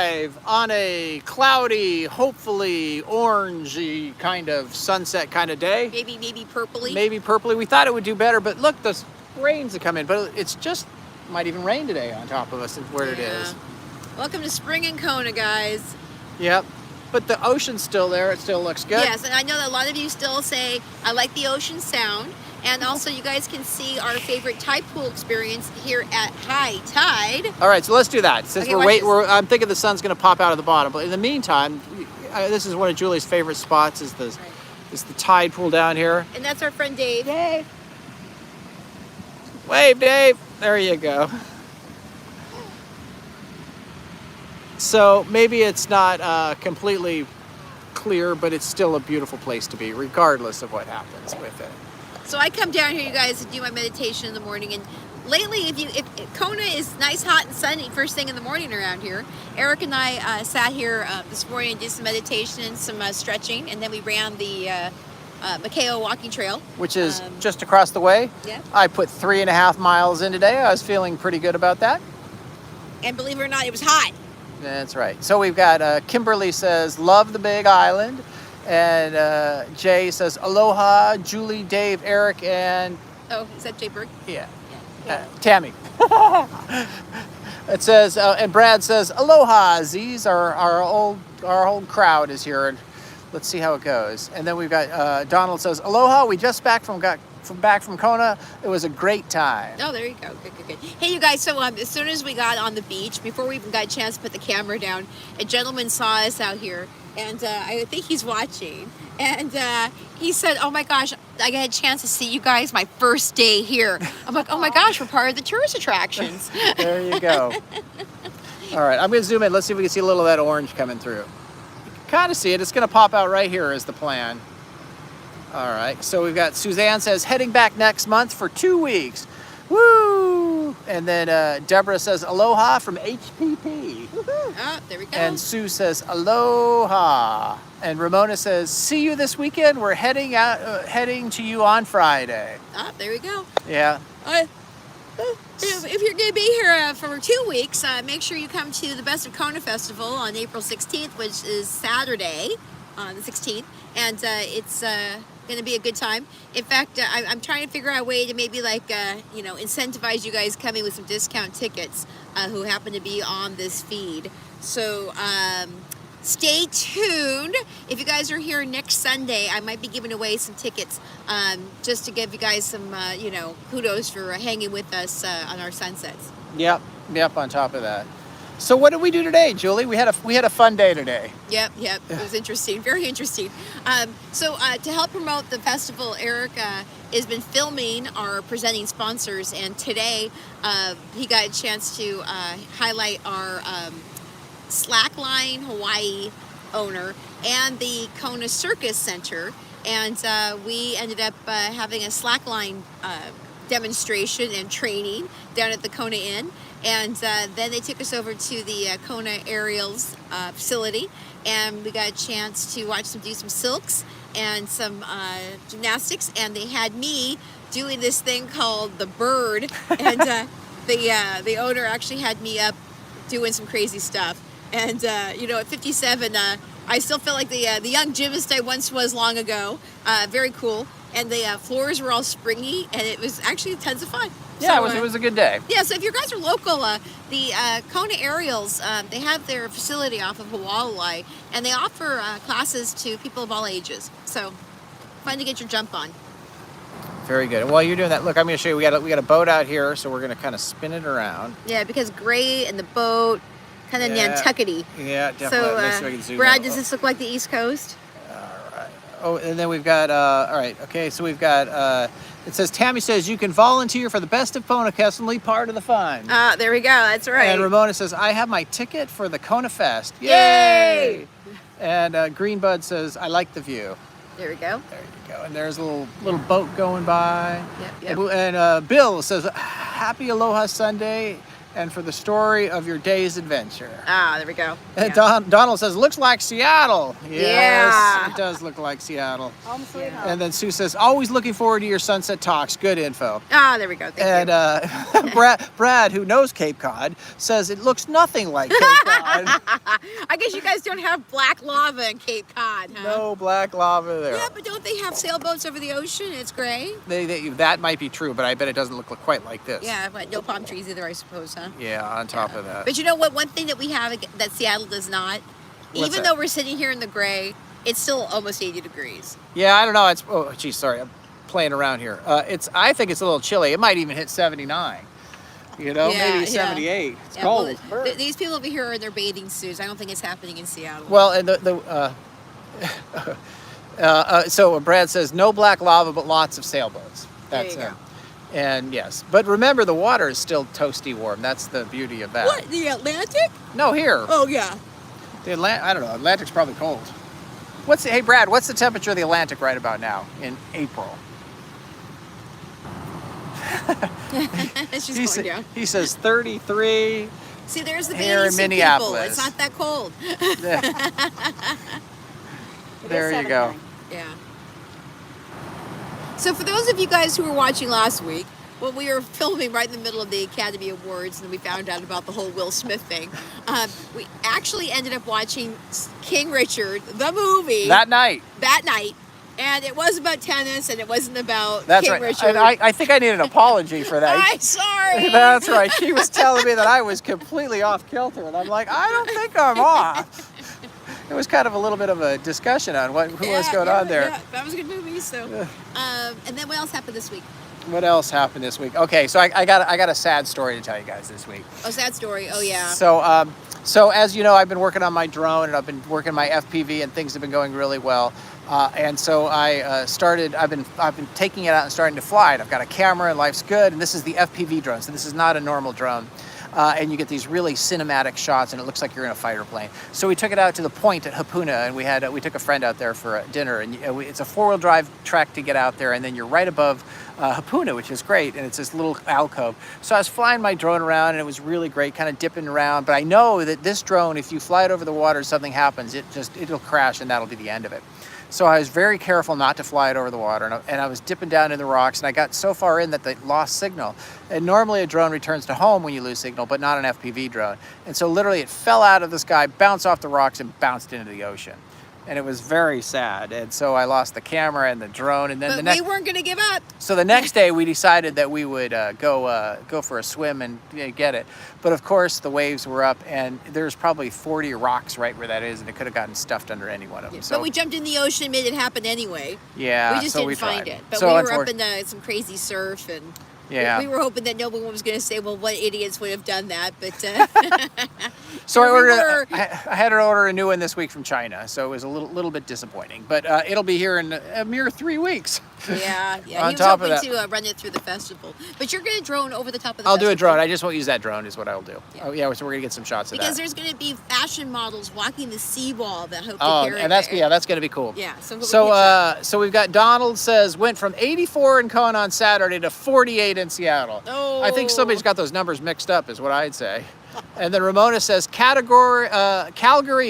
live on a cloudy, hopefully orangey kind of sunset kind of day. Maybe purpley. Maybe purpley. We thought it would do better, but look, the rains have come in. But it's just, might even rain today on top of us where it is. Welcome to spring in Kona, guys. Yep. But the ocean's still there. It still looks good. Yes, and I know that a lot of you still say, I like the ocean sound. And also, you guys can see our favorite tide pool experience here at high tide. All right, so let's do that. Since Okay, I'm thinking the sun's going to pop out of the bottom. But in the meantime, this is one of Julie's favorite spots. Is the tide pool down here. And that's our friend Dave. Dave. Wave, Dave. There you go. So maybe it's not completely clear, but it's still a beautiful place to be, regardless of what happens with it. So I come down here, you guys, to do my meditation in the morning. And lately, if Kona is nice, hot, and sunny first thing in the morning around here, Eric and I sat here this morning and did some meditation and some stretching, and then we ran the Makeo walking trail, which is just across the way. Yeah. I put 3.5 miles in today. I was feeling pretty good about that. And believe it or not, it was hot. That's right. So we've got Kimberly says, love the Big Island. And Jay says, aloha, Julie, Dave, Eric, and... Oh, is that Jay Berg? Yeah. Tammy. It says, and Brad says, aloha, Z's. Our old crowd is here. And let's see how it goes. And then we've got Donald says, aloha, we just back from Kona. It was a great time. Oh, there you go. Good. Hey, you guys, so as soon as we got on the beach, before we even got a chance to put the camera down, a gentleman saw us out here, and I think he's watching. And he said, oh my gosh, I got a chance to see you guys my first day here. I'm like, oh my gosh, we're part of the tourist attractions. There you go. All right, I'm going to zoom in. Let's see if we can see a little of that orange coming through. You can kind of see it. It's going to pop out right here is the plan. All right, so we've got Suzanne says, heading back next month for 2 weeks. Woo! And then Deborah says, aloha from HPP. Oh, there we go. And Sue says, aloha. And Ramona says, see you this weekend. We're heading to you on Friday. Oh, there we go. Yeah. If you're going to be here for 2 weeks, make sure you come to the Best of Kona Festival on April 16th, which is Saturday, the 16th. And it's going to be a good time. In fact, I'm trying to figure out a way to maybe incentivize you guys coming with some discount tickets who happen to be on this feed. So stay tuned. If you guys are here next Sunday, I might be giving away some tickets just to give you guys some, kudos for hanging with us on our sunsets. Yep, on top of that. So what did we do today, Julie? We had a fun day today. Yep. It was interesting, very interesting. So to help promote the festival, Eric has been filming our presenting sponsors, and today he got a chance to highlight our Slackline Hawaii owner and the Kona Circus Center, and we ended up having a slackline demonstration and training down at the Kona Inn. And then they took us over to the Kona Aerials facility, and we got a chance to watch them do some silks and some gymnastics, and they had me doing this thing called the bird, and the owner actually had me up doing some crazy stuff. And at 57, I still feel like the young gymnast I once was long ago. Very cool. And the floors were all springy, and it was actually tons of fun. Yeah, so, it was a good day. Yeah, so if you guys are local, the Kona Aerials, they have their facility off of Hawaii, and they offer classes to people of all ages. So fun to get your jump on. Very good. And while you're doing that, look, I'm going to show you. We got a boat out here, so we're going to kind of spin it around. Yeah, because gray and the boat, kind of Nantucket-y. Yeah, definitely. So, Brad, does this look like the East Coast? All right. Oh, and then we've got, all right, okay, so we've got, it says, Tammy says, you can volunteer for the Best of Kona Fest and be part of the fun. There we go, that's right. And Ramona says, I have my ticket for the Kona Fest. Yay! And Greenbud says, I like the view. There we go. There you go. And there's a little boat going by. Yep. And Bill says, happy Aloha Sunday. And for the story of your day's adventure. There we go. And Donald says, looks like Seattle. Yes, it does look like Seattle. Home sweet home. And then Sue says, always looking forward to your sunset talks. Good info. There we go. Thank you. Brad, who knows Cape Cod, says it looks nothing like Cape Cod. I guess you guys don't have black lava in Cape Cod, huh? No black lava there. Yeah, but don't they have sailboats over the ocean? It's gray. That might be true, but I bet it doesn't look quite like this. Yeah, but no palm trees either, I suppose, huh? Yeah, on top of that. But you know what? One thing that we have that Seattle does not, What's even that? though we're sitting here in the gray, it's still almost 80 degrees. Yeah, I don't know. Oh, geez, sorry, I'm playing around here. I think it's a little chilly. It might even hit 79. You know, Yeah, maybe yeah. 78. It's Yeah, cold. well, these people over here are in their bathing suits. I don't think it's happening in Seattle. Well, and so Brad says no black lava, but lots of sailboats. There you go. And yes, but remember the water is still toasty warm. That's the beauty of that. What, the Atlantic? No, here. Oh, yeah. I don't know. Atlantic's probably cold. Hey Brad, what's the temperature of the Atlantic right about now in April? It's just going down. He says 33. See, there's the Here in bathing suit people. Minneapolis. It's not that cold. There you go. Yeah. So for those of you guys who were watching last week, when we were filming right in the middle of the Academy Awards and we found out about the whole Will Smith thing, we actually ended up watching King Richard, the movie, That night. And it was about tennis and it wasn't about That's King right. Richard. And I think I need an apology for that. I'm sorry. That's right. She was telling me that I was completely off kilter, and I'm like, I don't think I'm off. It was kind of a little bit of a discussion on who was going on there. Yeah, that was a good movie. So, and then what else happened this week? What else happened this week? Okay, so I got a sad story to tell you guys this week. Oh, sad story. Oh, yeah. So as you know, I've been working on my drone and I've been working my FPV, and things have been going really well. And so I've been taking it out and starting to fly it. I've got a camera and life's good. And this is the FPV drone, so this is not a normal drone. And you get these really cinematic shots, and it looks like you're in a fighter plane. So we took it out to the point at Hapuna, and we took a friend out there for dinner. And it's a 4-wheel drive track to get out there, and then you're right above Hapuna, which is great, and it's this little alcove. So I was flying my drone around, and it was really great, kind of dipping around. But I know that this drone, if you fly it over the water, something happens, it'll crash, and that'll be the end of it. So I was very careful not to fly it over the water, and I was dipping down in the rocks, and I got so far in that they lost signal. And normally a drone returns to home when you lose signal, but not an FPV drone. And so literally it fell out of the sky, bounced off the rocks, and bounced into the ocean. And it was very sad. And so I lost the camera and the drone, and then But we weren't going to give up. So the next day we decided that we would go for a swim and get it. But of course the waves were up, and there's probably 40 rocks right where that is, and it could have gotten stuffed under any one of them. But we jumped in the ocean, made it happen anyway. Yeah, we just didn't find it. But so we were up in some crazy surf, and yeah, we were hoping that no one was going to say, well, what idiots would have done that. But so I had to order a new one this week from China, so it was a little bit disappointing. But it'll be here in a mere 3 weeks. Yeah. On He was top of hoping that, to run it through the festival. But you're going to drone over the top of the I'll festival. do a drone. I just won't use that drone is what I'll do. Yeah. Oh yeah, so we're gonna get some shots of that. Because there's going to be fashion models walking the seawall that hope to carry and that's gonna be cool. Yeah. So we've got Donald says went from 84 in Kona on Saturday to 48 in Seattle. Oh. I think somebody's got those numbers mixed up, is what I'd say. And then Ramona says Calgary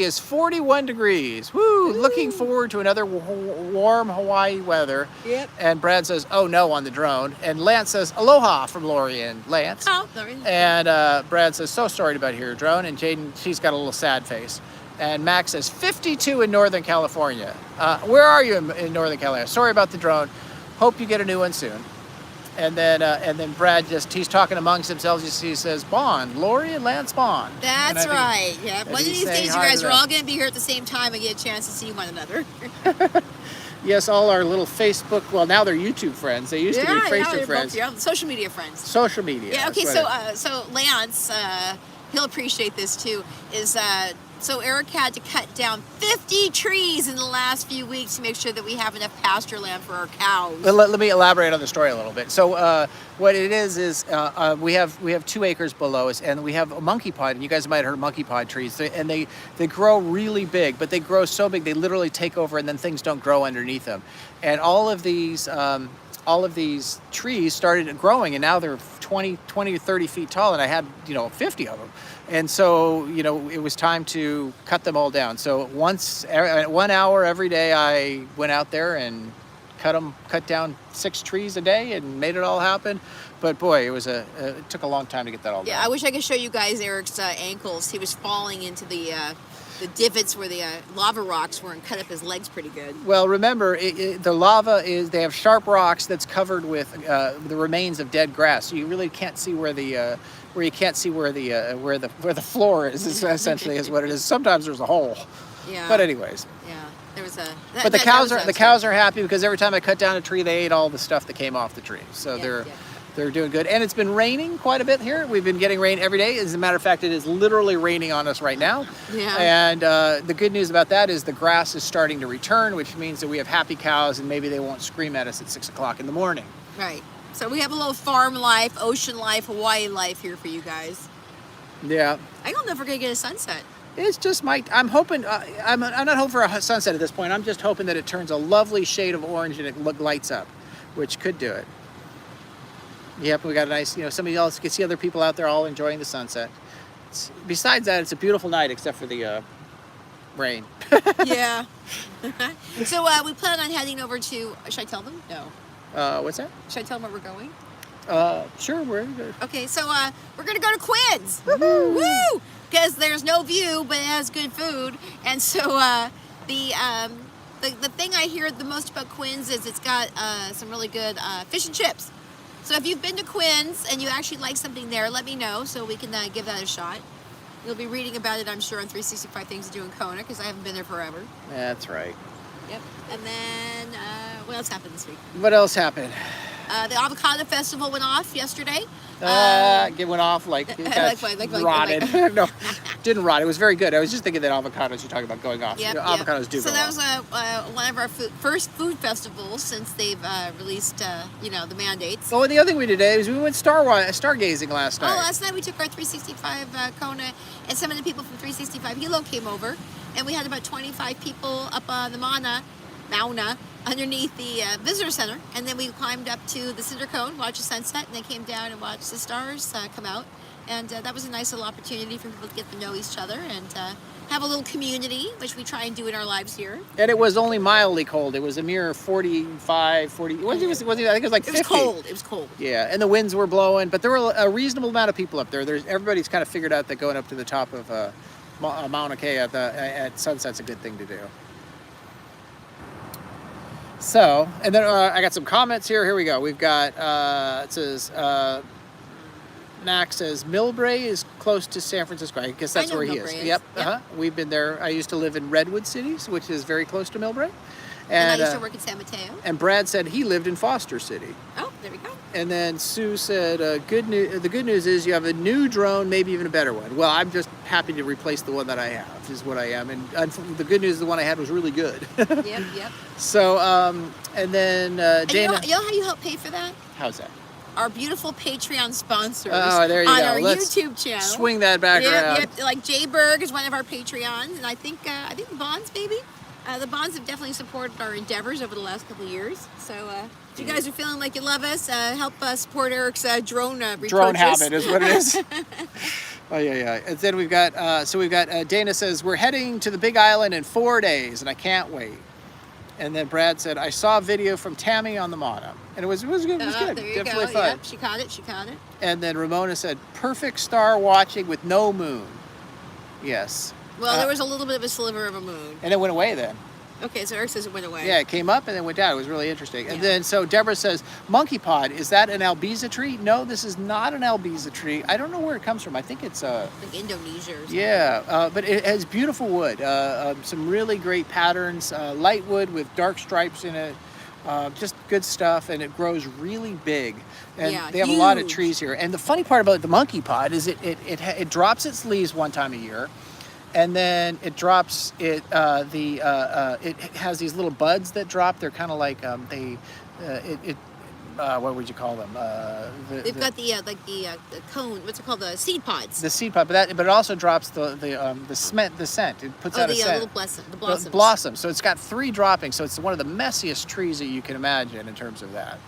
is 41 degrees. Woo! Looking forward to another warm Hawaii weather. Yep. And Brad says, oh no, on the drone. And Lance says, aloha from Lori and Lance. Oh, Lori. And Brad says, so sorry about your drone. And Jaden, she's got a little sad face. And Max says, 52 in Northern California. Where are you in Northern California? Sorry about the drone. Hope you get a new one soon. And then Brad he's talking amongst himself. He says, Bond, Lori and Lance Bond. That's right. Yeah. One of these days, you guys are all going to be here at the same time and get a chance to see one another. Yes, all our little Facebook, well, now they're YouTube friends. They used to be Facebook friends. Both, social media friends. Social media. Yeah, okay, so Lance, he'll appreciate this too, so Eric had to cut down 50 trees in the last few weeks to make sure that we have enough pasture land for our cows. Let me elaborate on the story a little bit. So what it is we have 2 acres below us, and we have a monkey pod, and you guys might have heard of monkey pod trees, and they grow really big, but they grow so big they literally take over, and then things don't grow underneath them. And all of these trees started growing, and now they're 20 to 30 feet tall, and I had 50 of them. And so it was time to cut them all down. So 1 hour every day I went out there and cut down 6 trees a day and made it all happen. But boy, it took a long time to get that all done. Yeah, I wish I could show you guys Eric's ankles. He was falling into the the divots where the lava rocks were and cut up his legs pretty good. Well, remember, the lava they have sharp rocks that's covered with the remains of dead grass. So you really can't see where the floor is essentially is what it is. Sometimes there's a hole. Yeah. But anyways. Yeah. There was a. But the cows are happy because every time I cut down a tree, they ate all the stuff that came off the tree. So they're doing good. And it's been raining quite a bit here. We've been getting rain every day. As a matter of fact, it is literally raining on us right now. Yeah. And the good news about that is the grass is starting to return, which means that we have happy cows and maybe they won't scream at us at 6 o'clock in the morning. Right. So we have a little farm life, ocean life, Hawaii life here for you guys. Yeah. I don't know if we're going to get a sunset. It's just I'm hoping, I'm not hoping for a sunset at this point. I'm just hoping that it turns a lovely shade of orange and it lights up, which could do it. Yep, we got a nice, somebody else, you can see other people out there all enjoying the sunset. Besides that, it's a beautiful night except for the rain. Yeah. So we plan on heading over to, should I tell them? No. What's that? Should I tell them where we're going? Sure, we're good. Okay, so we're going to go to Quinn's. Woo-hoo! Woo! Because there's no view, but it has good food. And so the thing I hear the most about Quinn's is it's got some really good fish and chips. So if you've been to Quinn's and you actually like something there, let me know so we can give that a shot. You'll be reading about it, I'm sure, on 365 Things to Do in Kona because I haven't been there forever. That's right. Yep. And then what else happened this week? What else happened? The Avocado Festival went off yesterday. It went off like it got rotted. No, didn't rot. It was very good. I was just thinking that avocados you're talking about going off. Yep, Avocados do so go that off. was one of our first food festivals since they've released, the mandates. Oh, and the other thing we did today was we went stargazing last night. Oh, last night we took our 365 Kona, and some of the people from 365 Hilo came over, and we had about 25 people up on the Mauna, underneath the visitor center, and then we climbed up to the cinder cone, watched the sunset, and then came down and watched the stars come out. And that was a nice little opportunity for people to get to know each other and have a little community, which we try and do in our lives here. And it was only mildly cold. It was a mere 45, 40. I think it was like 50. It was cold. Yeah, and the winds were blowing, but there were a reasonable amount of people up there. Everybody's kind of figured out that going up to the top of Mauna Kea at sunset's a good thing to do. So, and then I got some comments here. Here we go. We've got, it says, Mac says, Millbrae is close to San Francisco. I guess that's where he is. Yep. We've been there. I used to live in Redwood City, which is very close to Millbrae. And I used to work in San Mateo. And Brad said he lived in Foster City. Oh, there we go. And then Sue said, the good news is you have a new drone, maybe even a better one. Well, I'm just happy to replace the one that I have, is what I am. And the good news is the one I had was really good. Yep. So, and then Dana. You know how you help pay for that? How's that? Our beautiful Patreon sponsors on our YouTube channel. Swing that back around. Yep. Like Jay Berg is one of our Patreons, and I think the Bonds, maybe. The Bonds have definitely supported our endeavors over the last couple of years. So if you guys are feeling like you love us, help support Eric's drone repurchase. Drone habit is what it is. Oh, yeah. And then we've got, Dana says, we're heading to the Big Island in 4 days, and I can't wait. And then Brad said, I saw a video from Tammy on the Mauna. And it was good. It was good. There you Definitely go. fun. Yep, she caught it. And then Ramona said, perfect star watching with no moon. Yes. Well, there was a little bit of a sliver of a moon. And it went away then. Okay, so Eric says it went away. Yeah, it came up and then went down. It was really interesting. Yeah. And then, so Deborah says, monkey pod, is that an Albiza tree? No, this is not an Albiza tree. I don't know where it comes from. I think it's like Indonesia or something. Yeah, but it has beautiful wood. Some really great patterns. Light wood with dark stripes in it. Just good stuff, and it grows really big. And they have a lot of trees here. And the funny part about the monkey pod is it drops its leaves one time a year. And then it drops it. It has these little buds that drop. They're kind of like what would you call them? They've got the cone. What's it called? The seed pods. The seed pod, but it also drops the scent. It puts out a scent. The blossoms. The blossoms. So it's got 3 droppings. So it's one of the messiest trees that you can imagine in terms of that.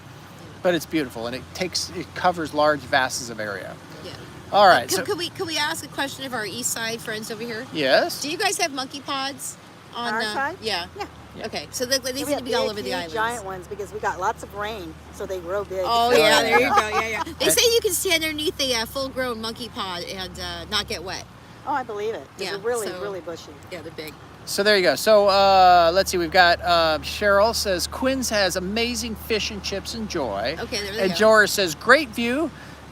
But it's beautiful, and it covers large vastes of area. Yeah. All right. Could we ask a question of our East Side friends over here? Yes. Do you guys have monkey pods on our side? Yeah. Yeah. Okay, so they seem to be all over the islands. Giant ones because we got lots of rain, so they grow big. Oh yeah, there you go. Yeah. They say you can stand underneath a full-grown monkey pod and not get wet. Oh, I believe it. Yeah, They're really, so- really bushy. Yeah, they're big. So there you go. So let's see. We've got Cheryl says Quinn's has amazing fish and chips and joy. Okay, there they And go. George says great view.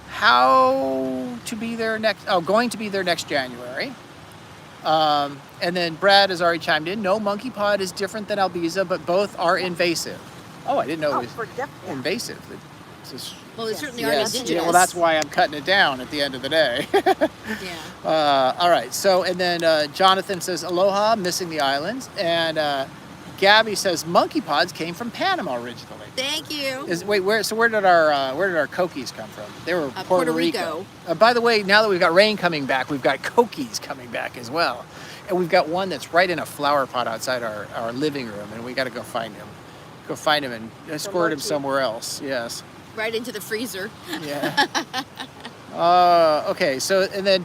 How to be there next? Oh, going to be there next January. And then Brad has already chimed in. No, monkey pod is different than Albiza, but both are invasive. Oh, I didn't know Oh, it for was yeah. invasive. It's just, Well, they Yes. certainly are yes. indigenous. Yeah, well, that's why I'm cutting it down at the end of the day. Yeah. All right. So, and then Jonathan says, aloha, missing the islands. And Gabby says, monkey pods came from Panama originally. Thank you. Where did our coquis come from? They were Puerto Rico. By the way, now that we've got rain coming back, we've got coquis coming back as well. And we've got one that's right in a flower pot outside our living room, and we got to go find him. Go find him and escort him lucky. somewhere else. Yes. Right into the freezer. Yeah. Okay, so and then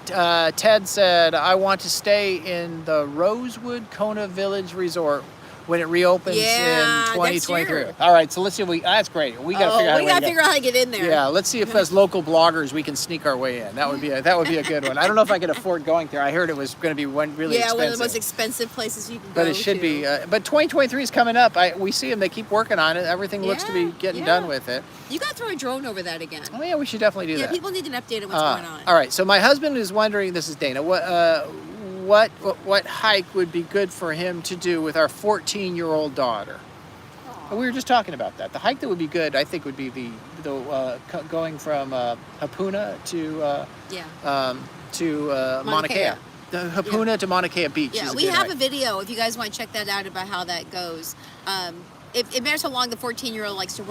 Ted said, I want to stay in the Rosewood Kona Village Resort when it reopens Yeah, in next 2023. year. All right, so let's see if that's great. We got to figure out we gotta figure out how to get in there. Yeah, let's see if as local bloggers we can sneak our way in. That would be a good one. I don't know if I could afford going there. I heard it was going to be one really expensive. one of the most expensive places you can go But it should to. be. But 2023 is coming up. We see them. They keep working on it. Everything looks to be getting done with it. You got to throw a drone over that again. Oh yeah, we should definitely do Yeah, that. people need an update on what's going on. All right. So my husband is wondering. This is Dana. What hike would be good for him to do with our 14-year-old daughter? And we were just talking about that. The hike that would be good, I think, would be the going from Hapuna to Mauna Kea. Kea. The Hapuna to Mauna Kea Beach. Yeah, is a we good have hike. a video if you guys want to check that out about how that goes. It matters how long the 14-year-old likes to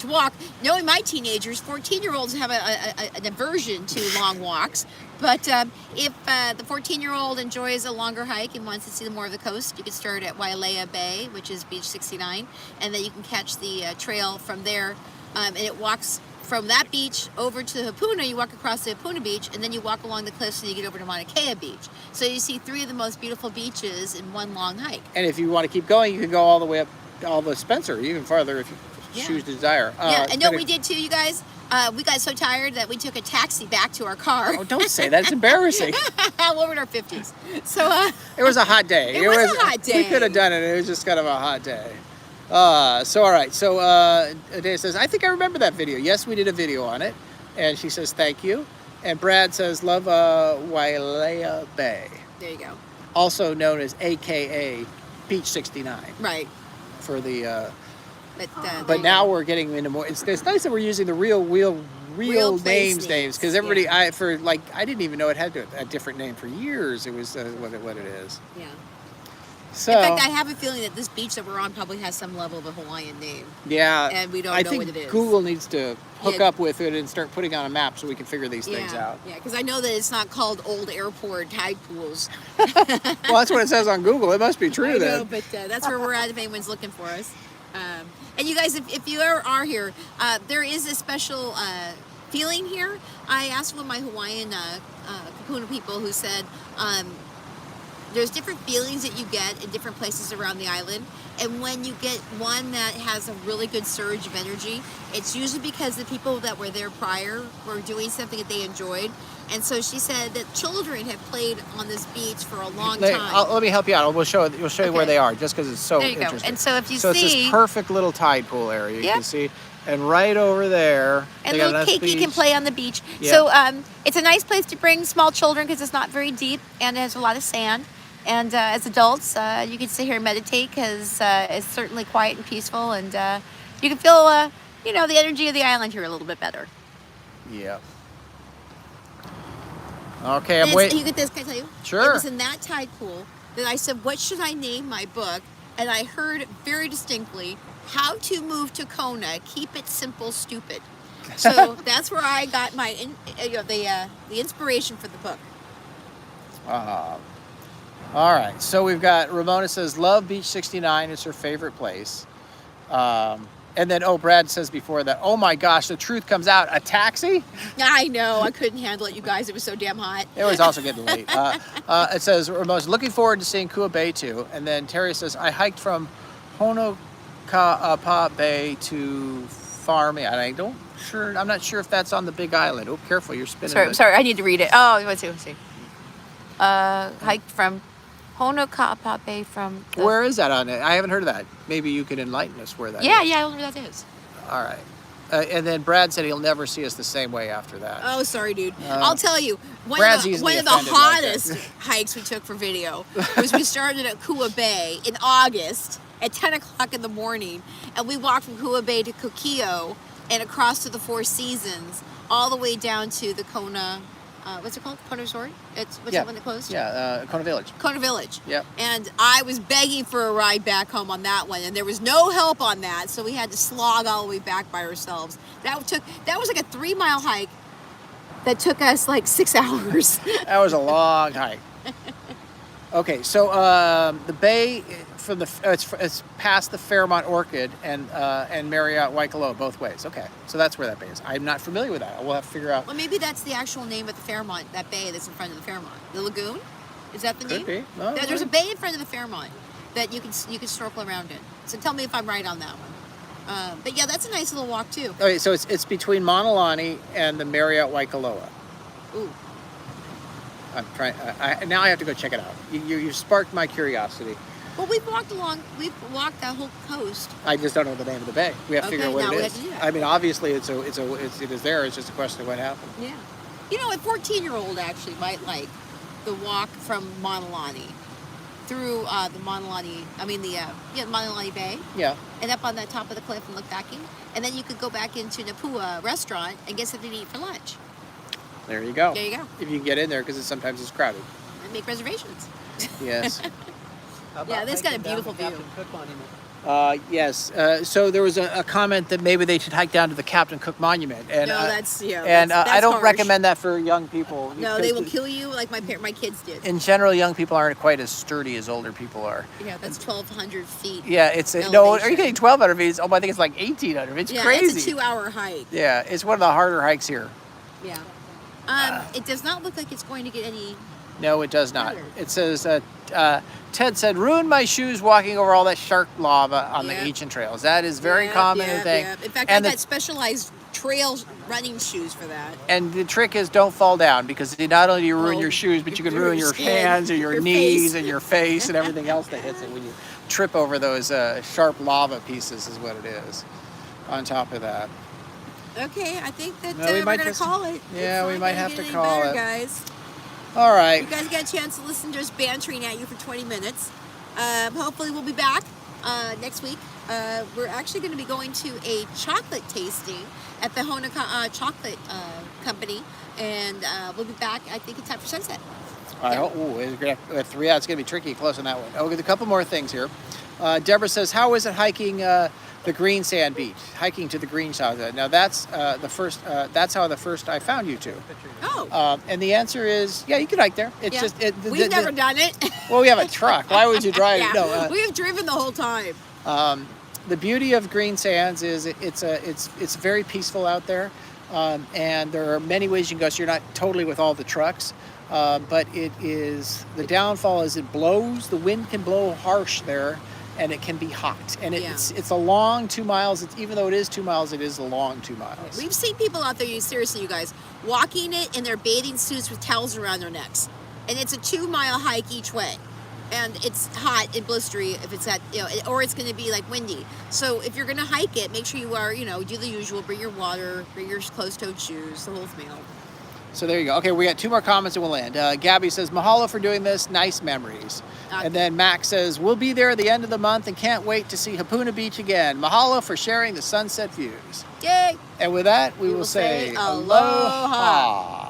walk. Knowing my teenagers, 14-year-olds have an aversion to long walks. But if the 14-year-old enjoys a longer hike and wants to see more of the coast, you can start at Wailea Bay, which is Beach 69, and then you can catch the trail from there. And it walks from that beach over to Hapuna. You walk across the Hapuna beach, and then you walk along the cliffs and you get over to Mauna Kea Beach. So you see 3 of the most beautiful beaches in one long hike. And if you want to keep going, you can go all the way up, all the Spencer, even farther if you choose to desire. Yeah, and know what we did too, you guys? We got so tired that we took a taxi back to our car. Oh, don't say that. It's embarrassing. Well, we're in our 50s. So, It was a hot day. It was a hot We day. could have done it. It was just kind of a hot day. So, all right. So, Dana says, I think I remember that video. Yes, we did a video on it. And she says, thank you. And Brad says, love Wailea Bay, there you go. also known as AKA Beach 69 Right. for the... But But now we're getting into more. It's nice that we're using the real place names because everybody. I didn't even know it had a different name for years. It was what it is. Yeah. So In fact, I have a feeling that this beach that we're on probably has some level of a Hawaiian name. yeah, and we don't I know think what it is. Google needs to hook Yeah. up with it and start putting on a map so we can figure these things out. Yeah, because I know that it's not called Old Airport Tide Pools. Well, that's what it says on Google. It must be true I then. know, but that's where we're at if anyone's looking for us. And you guys, if you are here, there is a special feeling here. I asked one of my Hawaiian Kapuna people who said there's different feelings that you get in different places around the island. And when you get one that has a really good surge of energy, it's usually because the people that were there prior were doing something that they enjoyed. And so she said that children have played on this beach for a long time. Let me help you out. We'll show you where Okay. they are, just because it's so There you go. interesting. And so if you it's this see- perfect little tide pool area. You Yep. can see, and right over there, And they got a little nice Keiki can beach. play on the beach. Yeah. So it's a nice place to bring small children because it's not very deep and it has a lot of sand. And as adults, you can sit here and meditate because it's certainly quiet and peaceful, and you can feel, the energy of the island here a little bit better. Yeah. Okay, And I'm waiting. you get this, can I tell you? Sure. It was in that tide pool that I said, what should I name my book? And I heard very distinctly, How to Move to Kona, Keep It Simple, Stupid. So that's where I got my, the inspiration for the book. All right, so we've got Ramona says, love Beach 69. It's her favorite place. And then, Brad says before that, oh my gosh, the truth comes out. A taxi? I know, I couldn't handle it, you guys. It was so damn hot. It was also getting late. It says, Ramona's looking forward to seeing Kua Bay too. And then Terry says, I hiked from Honoka'apa Bay to Farming. And I'm not sure if that's on the Big Island. Oh, careful, you're spinning. Sorry, I need to read it. Oh, let's see. hiked from Honokapa Bay from. Where is that on it? I haven't heard of that. Maybe you could enlighten us where that is. Yeah, I don't know where that is. All right. And then Brad said he'll never see us the same way after that. Oh, sorry, dude. I'll tell you, one Brad's of the easily offended like hottest that. hikes we took for video was we started at Kua Bay in August at 10 o'clock in the morning, and we walked from Kua Bay to Kokio and across to the Four Seasons, all the way down to the Kona, what's it called? Kona Resort? What's that one that closed? Yeah, Kona Village. Kona Village. Yep. And I was begging for a ride back home on that one, and there was no help on that, so we had to slog all the way back by ourselves. That was like a 3-mile hike that took us like 6 hours. That was a long hike. Okay, so the bay from it's past the Fairmont Orchid and Marriott Waikoloa both ways. Okay, so that's where that bay is. I'm not familiar with that. We'll have to figure out. Well, maybe that's the actual name of the Fairmont, that bay that's in front of the Fairmont. The lagoon? Is that the name? Could be. No, There's a bay in front of the Fairmont that you can snorkel around in. So tell me if I'm right on that one. But yeah, that's a nice little walk too. Okay, so it's between Monolani and the Marriott Waikoloa. Ooh. I'm trying. Now I have to go check it out. You sparked my curiosity. Well, we've walked that whole coast. I just don't know the name of the bay. We have to figure out what now it we is. have to do that. I mean, obviously it is there. It's just a question of what happened. Yeah. You know, a 14-year-old actually might like the walk from Monolani through the Monolani Bay. Yeah. And up on the top of the cliff and look backing. And then you could go back into Napua restaurant and get something to eat for lunch. There you go. There you go. If you can get in there, because sometimes it's crowded. And make reservations. Yes. Yeah, this got a beautiful view. Yes. So there was a comment that maybe they should hike down to the Captain Cook Monument, and No, that's I don't harsh. recommend that for young people. No, they will kill you like my kids did. In general, young people aren't quite as sturdy as older people are. Yeah, that's 1,200 feet. Yeah, it's no. elevation. Are you getting 1,200 feet? Oh, I think it's like 1,800. It's Yeah, crazy. it's a 2-hour hike. Yeah, it's one of the harder hikes here. Yeah. It does not look like it's going to get any. No, it does not. Better. It says, Ted said, ruined my shoes walking over all that shark lava on the ancient trails. That is very common thing. Yeah. In fact, and I got specialized trail running shoes for that. And the trick is don't fall down, because not only do you ruin Oh, your shoes, but you can you ruin your your skin, hands and your your knees face. and your face and everything else that hits it when you trip over those sharp lava pieces is what it is on top of that. Okay, I think that No, we we're might going to just- call it. yeah, It's we not might gonna have get to any call better, it. guys. All right. You guys get a chance to listen to us bantering at you for 20 minutes. Hopefully we'll be back next week. We're actually going to be going to a chocolate tasting at the Honoka Chocolate Company, and we'll be back, I think, in time for sunset. I hope. Ooh, we're gonna have 3 hours. It's going to be tricky, close on that one. Oh, a couple more things here. Deborah says, how is it hiking the green sand beach? Hiking to the green sand. Now, that's the first. That's how the first I found you two. Oh. And the answer is, yeah, you can hike there. It's Yeah. just We've never done it. Well, we have a truck. Why would you drive? Yeah, No. we have driven the whole time. The beauty of green sands is it's very peaceful out there, and there are many ways you can go. So you're not totally with all the trucks, but it is the downfall is it blows. The wind can blow harsh there, and it can be hot. And it's a long 2 miles. Even though it is 2 miles, it is a long 2 miles. We've seen people out there, seriously, you guys, walking it in their bathing suits with towels around their necks. And it's a 2-mile hike each way. And it's hot and blistery if it's or it's going to be like windy. So if you're going to hike it, make sure you are, do the usual, bring your water, bring your closed-toed shoes, the whole meal. So there you go. Okay, we got 2 more comments and we'll end. Gabby says, mahalo for doing this. Nice memories. Okay. And then Max says, we'll be there at the end of the month and can't wait to see Hapuna Beach again. Mahalo for sharing the sunset views. Yay! And with that, we will say aloha.